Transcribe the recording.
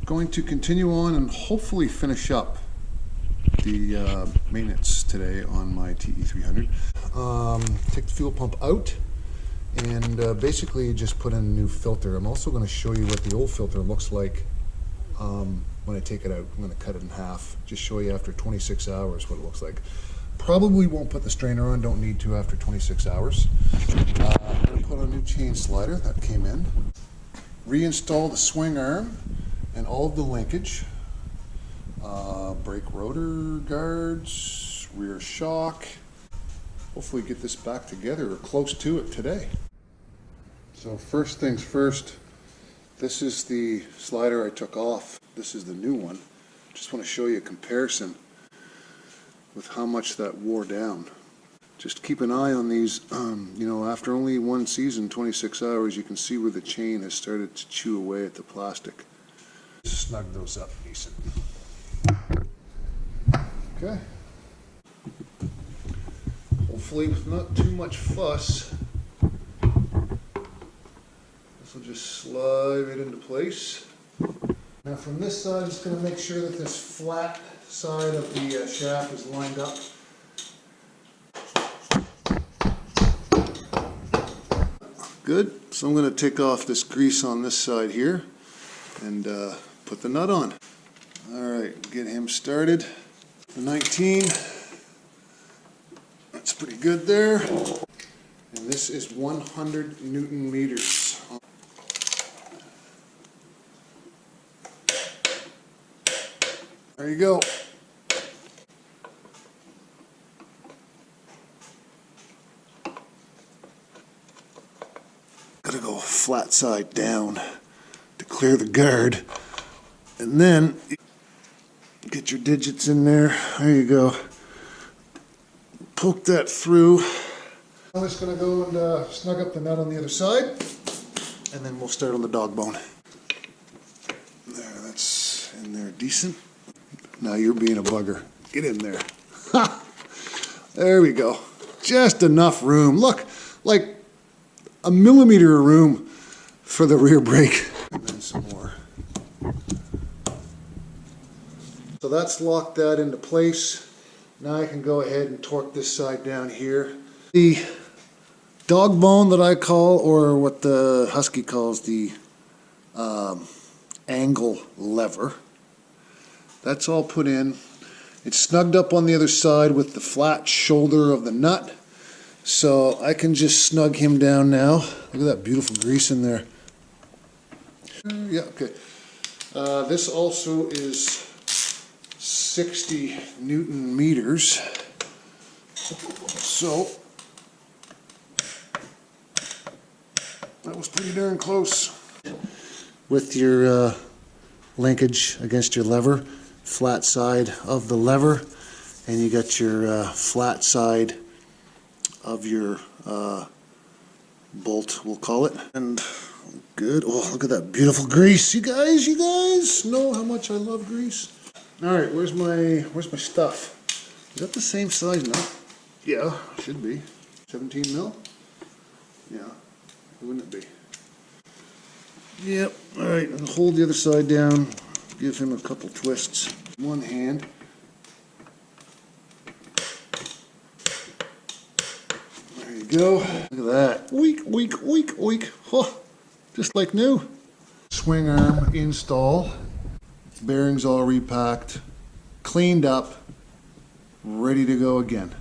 Going to continue on and hopefully finish up the maintenance today on my TE300. Take the fuel pump out and basically just put in a new filter. I'm also going to show you what the old filter looks like when I take it out. I'm going to cut it in half, just show you after 26 hours what it looks like. Probably won't put the strainer on, don't need to after 26 hours. I'm going to put on a new chain slider that came in. Reinstall the swing arm and all of the linkage. Brake rotor guards, rear shock. Hopefully get this back together or close to it today. So first things first, this is the slider I took off. This is the new one. Just want to show you a comparison with how much that wore down. Just keep an eye on these. You know, after only one season, 26 hours, you can see where the chain has started to chew away at the plastic. Snug those up decent. Okay. Hopefully with not too much fuss, this will just slide right into place. Now from this side, I'm just going to make sure that this flat side of the shaft is lined up. Good. So I'm going to take off this grease on this side here and put the nut on. Alright, get him started. The 19. That's pretty good there. And this is 100 Newton meters. There you go. Gotta go flat side down to clear the guard. And then get your digits in there. There you go. Poke that through. I'm just going to go and snug up the nut on the other side, and then we'll start on the dog bone. There, that's in there decent. Now you're being a bugger. Get in there. Ha! There we go. Just enough room. Look, like a millimeter of room for the rear brake. And then some more. So that's locked that into place. Now I can go ahead and torque this side down here. The dog bone that I call, or what the Husky calls the angle lever, that's all put in. It's snugged up on the other side with the flat shoulder of the nut. So I can just snug him down now. Look at that beautiful grease in there. Yeah, okay. This also is 60 Newton meters. So that was pretty darn close. With your linkage against your lever, flat side of the lever, and you got your flat side of your bolt, we'll call it. And good. Oh, look at that beautiful grease. You guys know how much I love grease. Alright, where's my stuff? Is that the same size now? Yeah, should be. 17 mil? Yeah, wouldn't it be? Yep, alright, I'll hold the other side down, give him a couple twists. One hand. There you go. Look at that. Oink, oink, oink, oink. Oh, just like new. Swing arm install. Bearings all repacked, cleaned up, ready to go again.